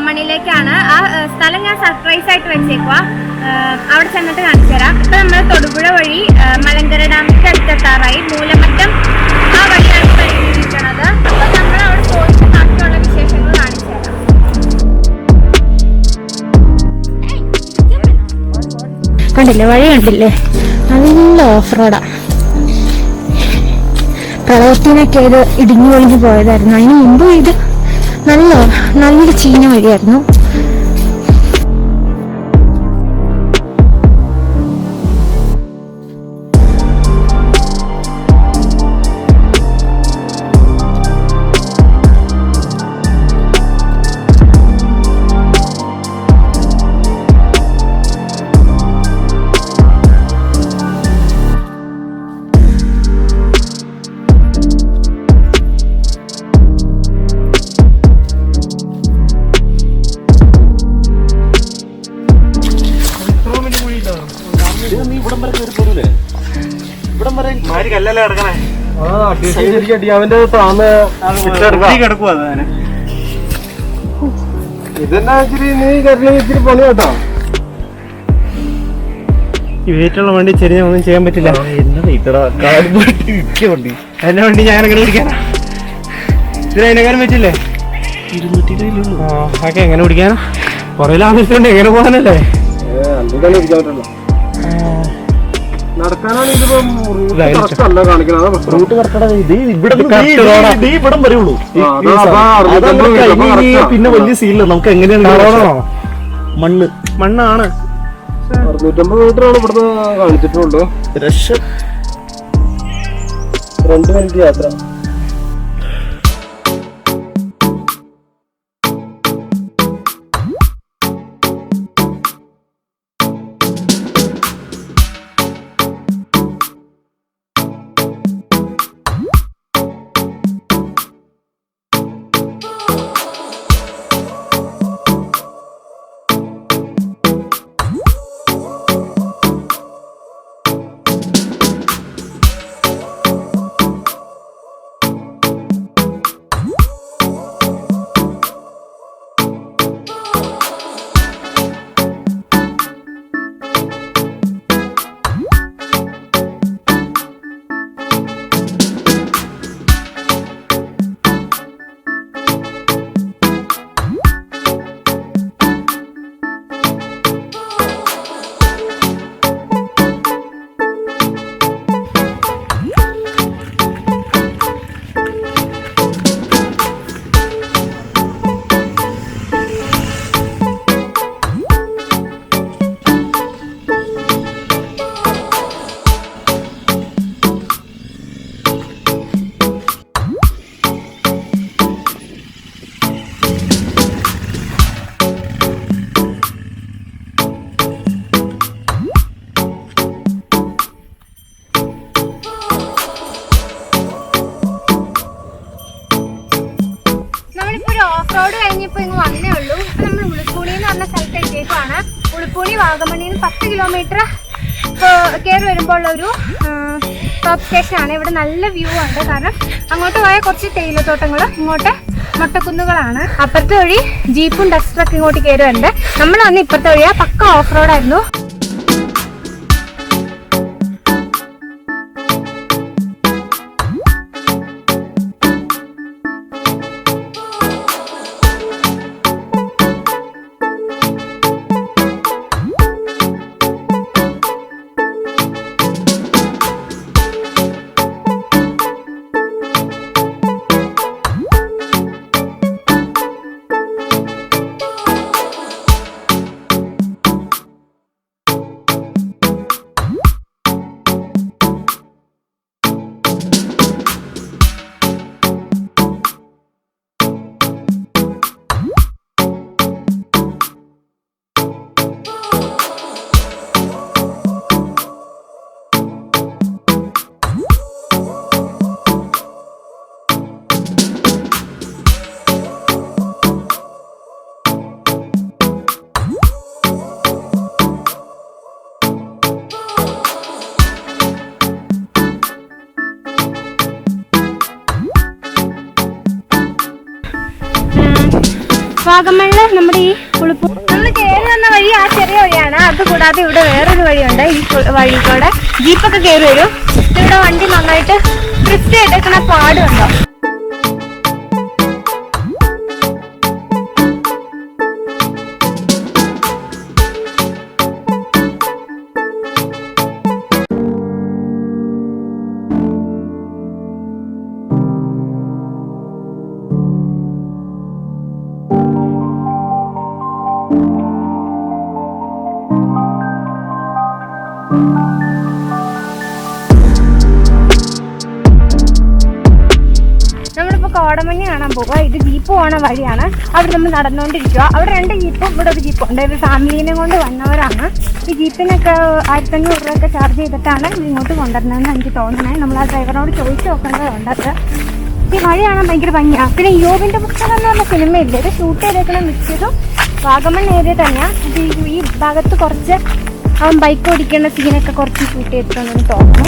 വാഗമണിലേക്കാണ്. ആ സ്ഥലം ഞാൻ സർപ്രൈസ് ആയിട്ട് വെച്ചേക്കുക. അവിടെ ചെന്നിട്ട് കാണിച്ചു തരാം. ഇപ്പൊ നമ്മൾ തൊടുപുഴ വഴി മലങ്കര ഡാമിന്റെ അടുത്തെത്താറായി. മൂലമറ്റം ആ വഴിയാണ് പരിഗണിക്കുന്നത്. അപ്പൊ നമ്മൾ അവിടെ പോയിട്ട് ബാക്കിയുള്ള വിശേഷങ്ങൾ കാണിച്ചു തരാം. കണ്ടില്ലേ, വഴി കണ്ടില്ലേ, നല്ല ഓഫ് റോഡാ. പ്രളയത്തിനൊക്കെ ഇത് ഇടിഞ്ഞു പൊളിഞ്ഞു പോയതായിരുന്നു. അതിന് മുമ്പ് ഇത് നല്ല ചീഞ്ഞ വഴിയായിരുന്നു. അവന്റെ ഇതെന്നാ ഇച്ചിരി നീ കരുണ ഇച്ചിരി പണി കേട്ടോ. ഈ വെയിറ്റുള്ള വണ്ടി ചെരിഞ്ഞ ഒന്നും ചെയ്യാൻ പറ്റില്ല. എന്നെ വണ്ടി ഞാൻ എങ്ങനെ പിടിക്കാനാ? ഇതിന് അതിനെക്കാരും പറ്റില്ലേ? 200 ഒക്കെ എങ്ങനെ പിടിക്കാനാ? കുറെ ലാഭിച്ചുകൊണ്ട് എങ്ങനെ പോകാനല്ലേ? നടക്കാനാണ് ഇതിപ്പം കാണിക്കുന്നത്. പിന്നെ വലിയ സീനില്ല. നമുക്ക് എങ്ങനെയാണ്? മണ്ണാണ്. 650 മീറ്ററാണ് ഇവിടുന്ന് കാണിച്ചിട്ടുള്ളൂ. 2 മിനിറ്റ് യാത്ര. ഉളുപ്പൂണി വാഗമണിയിൽ 10 കിലോമീറ്റർ കയറി വരുമ്പോൾ ഒരു ടോപ്പ് സ്റ്റേഷനാണ്. ഇവിടെ നല്ല വ്യൂ ഉണ്ട്. കാരണം അങ്ങോട്ട് പോയാൽ കുറച്ച് തേയിലത്തോട്ടങ്ങൾ, ഇങ്ങോട്ട് മൊട്ടക്കുന്നുകളാണ്. അപ്പുറത്തെ വഴി ജീപ്പും ഡസ്റ്ററൊക്കെ ഇങ്ങോട്ട് കയറി വരുന്നുണ്ട്. നമ്മൾ വന്ന് ഇപ്പുറത്തെ വഴിയാ. പക്ക ഓഫ് റോഡായിരുന്നു. വാഗമണ്ണില് നമ്മുടെ ഈ ഉളുപ്പൂ നമ്മൾ കയറി വന്ന വഴി ആ ചെറിയ വഴിയാണ്. അതുകൂടാതെ ഇവിടെ വേറൊരു വഴിയുണ്ട്. ഈ വഴി കൂടെ ജീപ്പൊക്കെ കയറി വരും. ഇവിടെ വണ്ടി നന്നായിട്ട് ഡ്രിഫ്റ്റ് ചെയ്തേക്കുന്ന പാടുണ്ടോ. കോടമഞ്ഞ് കാണാൻ പോകുക. ഇത് ജീപ്പ് പോണ വഴിയാണ്. അവിടെ നമ്മൾ നടന്നുകൊണ്ടിരിക്കുക. അവിടെ 2 ജീപ്പും ഇവിടെ ഒരു ജീപ്പും ഉണ്ട്. ഇത് ഫാമിലീനെ കൊണ്ട് വന്നവരാണ്. ഈ ജീപ്പിനൊക്കെ 1500 രൂപയൊക്കെ ചാർജ് ചെയ്തിട്ടാണ് ഇങ്ങോട്ട് കൊണ്ടുവരുന്നതെന്ന് എനിക്ക് തോന്നുന്നത്. നമ്മൾ ആ ഡ്രൈവറിനോട് ചോദിച്ചു നോക്കേണ്ടതുണ്ട്. അത് ഈ വഴി കാണാൻ ഭയങ്കര ഭംഗിയാണ്. പിന്നെ യോബിൻ്റെ പുസ്തകം എന്ന് പറഞ്ഞ സിനിമയില്ല, ഇത് ഷൂട്ട് ചെയ്തേക്കുന്ന മിക്കതും വാഗമൺ ഏരിയ തന്നെയാണ്. ഇത് ഈ ഭാഗത്ത് കുറച്ച് അവൻ ബൈക്ക് ഓടിക്കേണ്ട സീനൊക്കെ കുറച്ച് ഷൂട്ട് ചെയ്തിട്ടുണ്ടെന്ന് തോന്നുന്നു.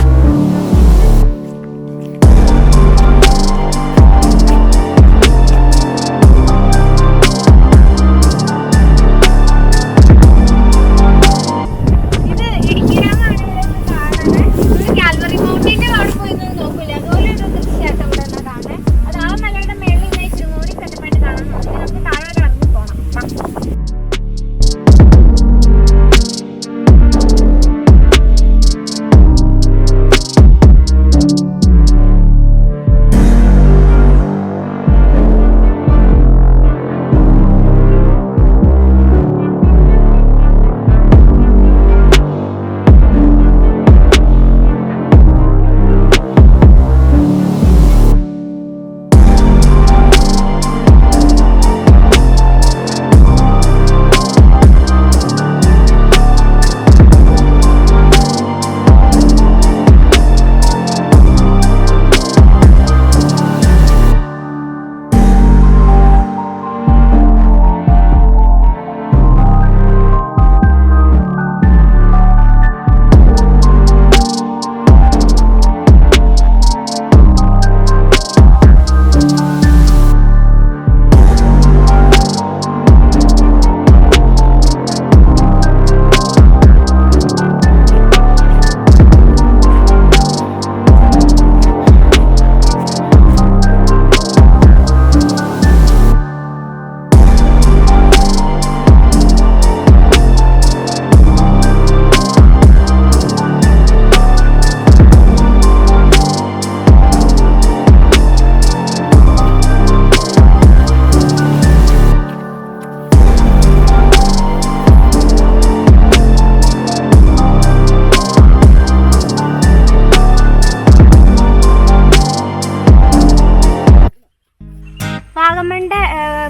വാഗമണിന്റെ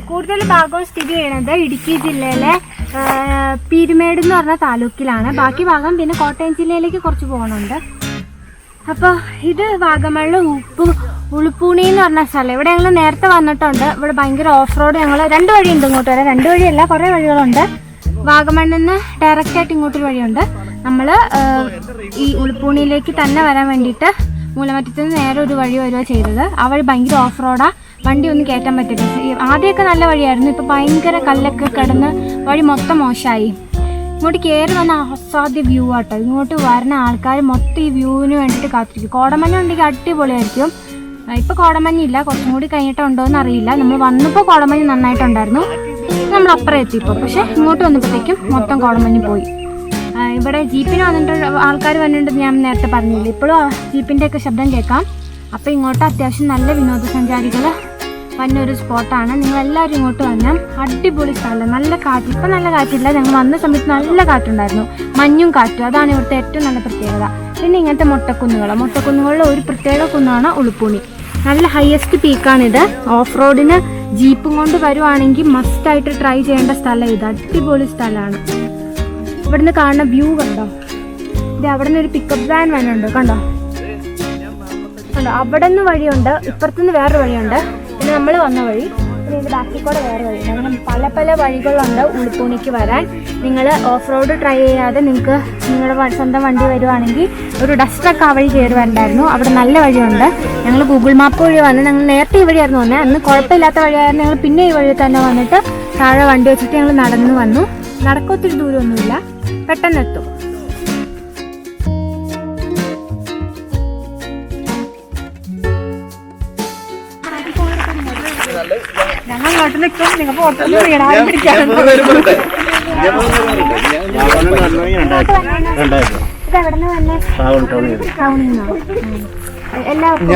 കൂടുതൽ ഭാഗവും സ്ഥിതി ചെയ്യുന്നത് ഇടുക്കി ജില്ലയിലെ പീരുമേട് എന്ന് പറഞ്ഞ താലൂക്കിലാണ്. ബാക്കി ഭാഗം പിന്നെ കോട്ടയം ജില്ലയിലേക്ക് കുറച്ച് പോകണുണ്ട്. അപ്പോൾ ഇത് വാഗമണിലെ ഉളുപ്പൂണി എന്ന് പറഞ്ഞ സ്ഥലം. ഇവിടെ ഞങ്ങൾ നേരത്തെ വന്നിട്ടുണ്ട്. ഇവിടെ ഭയങ്കര ഓഫ് റോഡ്. ഞങ്ങൾ 2 വഴിയുണ്ട് ഇങ്ങോട്ട് വരാൻ. 2 വഴിയല്ല, കുറേ വഴികളുണ്ട്. വാഗമണ്ണിൽ നിന്ന് ഡയറക്റ്റായിട്ട് ഇങ്ങോട്ടൊരു വഴിയുണ്ട്. നമ്മൾ ഈ ഉളുപ്പൂണിയിലേക്ക് തന്നെ വരാൻ വേണ്ടിയിട്ട് മൂലമറ്റത്ത് നിന്ന് നേരെ ഒരു വഴി വരിക ചെയ്തത്. ആ വഴി ഭയങ്കര ഓഫ് റോഡാണ്. വണ്ടി ഒന്നും കയറ്റാൻ പറ്റില്ല. ആദ്യമൊക്കെ നല്ല വഴിയായിരുന്നു. ഇപ്പോൾ ഭയങ്കര കല്ലൊക്കെ കിടന്ന് വഴി മൊത്തം മോശമായി. ഇങ്ങോട്ട് കയറി വന്ന അസാധ്യ വ്യൂ ആട്ടോ. ഇങ്ങോട്ട് വരുന്ന ആൾക്കാർ മൊത്തം ഈ വ്യൂവിന് വേണ്ടിയിട്ട് കാത്തിരിക്കും. കോടമഞ്ഞ ഉണ്ടെങ്കിൽ അടിപൊളിയായിരിക്കും. ഇപ്പോൾ കോടമഞ്ഞില്ല, കുറച്ചും കൂടി കഴിഞ്ഞിട്ടുണ്ടോ എന്ന് അറിയില്ല. നമ്മൾ വന്നപ്പോൾ കോടമഞ്ഞ് നന്നായിട്ടുണ്ടായിരുന്നു. നമ്മൾ അപ്പുറം എത്തിയപ്പോൾ, പക്ഷെ ഇങ്ങോട്ട് വന്നപ്പോഴത്തേക്കും മൊത്തം കോടമഞ്ഞ് പോയി. ഇവിടെ ജീപ്പിന് വന്നിട്ട് ആൾക്കാർ വന്നിട്ട് ഞാൻ നേരത്തെ പറഞ്ഞില്ല. ഇപ്പോഴും ജീപ്പിൻ്റെയൊക്കെ ശബ്ദം കേൾക്കാം. അപ്പോൾ ഇങ്ങോട്ട് അത്യാവശ്യം നല്ല വിനോദസഞ്ചാരികൾ വന്നൊരു സ്പോട്ടാണ്. നിങ്ങളെല്ലാവരും ഇങ്ങോട്ട് വന്നാൽ അടിപൊളി സ്ഥലം. നല്ല കാറ്റ്. ഇപ്പം നല്ല കാറ്റില്ല, ഞങ്ങൾ വന്ന സമയത്ത് നല്ല കാറ്റുണ്ടായിരുന്നു. മഞ്ഞും കാറ്റും, അതാണ് ഇവിടുത്തെ ഏറ്റവും നല്ല പ്രത്യേകത. പിന്നെ ഇങ്ങനത്തെ മൊട്ടക്കുന്നുകളിൽ ഒരു പ്രത്യേക കുന്നാണ് ഉളുപ്പൂണി. നല്ല ഹയസ്റ്റ് പീക്കാണിത്. ഓഫ് റോഡിന് ജീപ്പും കൊണ്ട് വരുവാണെങ്കിൽ മസ്റ്റായിട്ട് ട്രൈ ചെയ്യേണ്ട സ്ഥലം ഇത്. അടിപൊളി സ്ഥലമാണ്. ഇവിടുന്ന് കാണുന്ന വ്യൂ കണ്ടോ. ഇത് അവിടെ നിന്ന് ഒരു പിക്കപ്പ് വാൻ വന്നുണ്ട്, കണ്ടോ. അവിടെ നിന്ന് വഴിയുണ്ട്, ഇപ്പുറത്തുനിന്ന് വേറൊരു വഴിയുണ്ട്. പിന്നെ നമ്മൾ വന്ന വഴി, പിന്നെ ഇതിൻ്റെ ബാക്കിൽ കൂടെ വേറെ വഴിയുണ്ട്. അങ്ങനെ പല പല വഴികളുണ്ട് ഉളുപ്പൂണിക്ക് വരാൻ. നിങ്ങൾ ഓഫ് റോഡ് ട്രൈ ചെയ്യാതെ നിങ്ങൾക്ക് നിങ്ങളുടെ സ്വന്തം വണ്ടി വരുവാണെങ്കിൽ ഒരു ഡസ്റ്റൊക്കെ ആ വഴി കയറി വരണ്ടായിരുന്നു. അവിടെ നല്ല വഴിയുണ്ട്. ഞങ്ങൾ ഗൂഗിൾ മാപ്പ് വഴി വന്ന് ഞങ്ങൾ നേരത്തെ ഈ വഴിയായിരുന്നു വന്നത്. അന്ന് കുഴപ്പമില്ലാത്ത വഴിയായിരുന്നു. ഞങ്ങൾ പിന്നെ ഈ വഴി തന്നെ വന്നിട്ട് താഴെ വണ്ടി വെച്ചിട്ട് ഞങ്ങൾ നടന്നു വന്നു. നടക്കൊത്തിരി ദൂരമൊന്നുമില്ല, പെട്ടെന്നെത്തും. ഞങ്ങൾ അങ്ങോട്ട് നിൽക്കും, നിങ്ങൾ ഫോട്ടോ വീടാൻ പിടിക്കാൻ. ഇതെവിടെന്ന് വന്നെ? ടൗണിൽ നിന്നോ? എല്ലാവർക്കും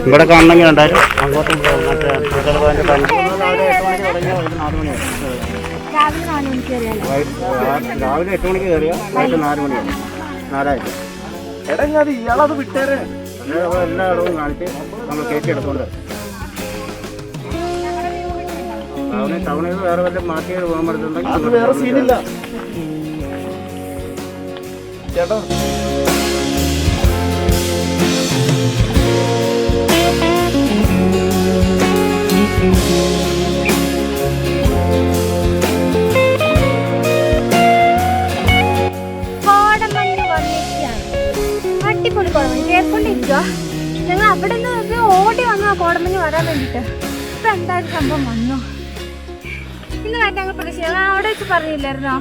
ഇവിടെ കാണണമെങ്കിൽ ഉണ്ടായിരുന്നു. രാവിലെ 8 മണിക്ക് കയറിയ 4 മണിയാണ് 4:00. എടാ ഞാൻ ഇയാളത് വിട്ടേരെ എല്ലായിടവും കാണിച്ച് നമ്മൾ കയറ്റി എടുത്തോണ്ട് ടൗണിൽ വേറെ വല്ല മാറ്റി പോകാൻ പറ്റുന്നുണ്ടെങ്കിൽ വേറെ സീനില്ല ചേട്ടാ. അടിപൊളി കോടമഞ്ഞ് കേൾക്കൊണ്ടിരിക്കുക. ഞങ്ങൾ അവിടെ നിന്ന് ഓടി വന്നു ആ കോടമഞ്ഞ് വരാൻ വേണ്ടിയിട്ട്. ഇപ്പൊ എന്തായാലും സംഭവം വന്നു. ഇന്ന് കാര്യം ഞങ്ങൾ പ്രതീക്ഷിച്ചു. ഞങ്ങൾ അവിടെ വെച്ച് പറഞ്ഞില്ലായിരുന്നോ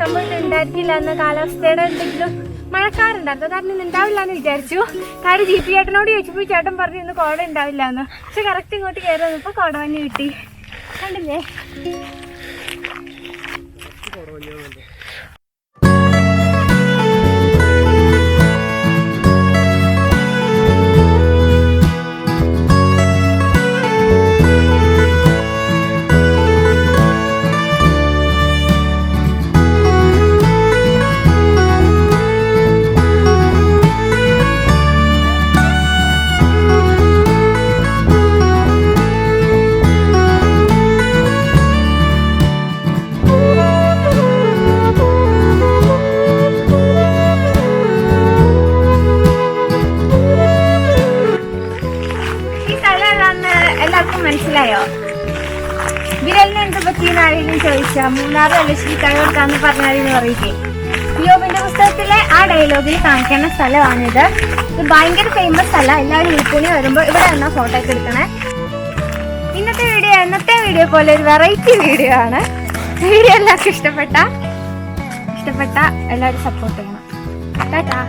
സംഭവം ഉണ്ടായിരിക്കില്ല എന്ന്, കാലാവസ്ഥയുടെ എന്തെങ്കിലും മഴക്കാറുണ്ടായിരുന്നു, കാരണം ഇന്ന് ഉണ്ടാവില്ല എന്ന് വിചാരിച്ചു. കാര്യം GP ചേട്ടനോട് ചോദിച്ചപ്പോൾ ചേട്ടൻ പറഞ്ഞു ഇന്ന് കോട ഉണ്ടാവില്ല എന്ന്. പക്ഷെ കറക്റ്റ് ഇങ്ങോട്ട് കയറി വന്നപ്പോൾ കോടമഞ്ഞ് കിട്ടി. കണ്ടില്ലേ? മനസ്സിലായോ? വിരലിന് എന്ത് പറ്റിയെന്നാരെങ്കിലും ചോദിച്ചാൽ മൂന്നാറല്ലേ കൈ കൊടുക്കാന്ന് പറഞ്ഞാലെന്ന് പറയില്ലേ. യോബിന്റെ പുസ്തകത്തിലെ ആ ഡയലോഗിൽ കാണിക്കുന്ന സ്ഥലമാണിത്. ഇത് ഭയങ്കര ഫേമസ് സ്ഥലം. എല്ലാവരും ഉൾപ്പുണി വരുമ്പോൾ ഇവിടെ എന്നാ ഫോട്ടോ ഒക്കെ എടുക്കണേ. ഇന്നത്തെ വീഡിയോ പോലെ ഒരു വെറൈറ്റി വീഡിയോ ആണ്. വീഡിയോ എല്ലാവർക്കും ഇഷ്ടപ്പെട്ട എല്ലാവരും സപ്പോർട്ട് ചെയ്യണം. ടാറ്റാ.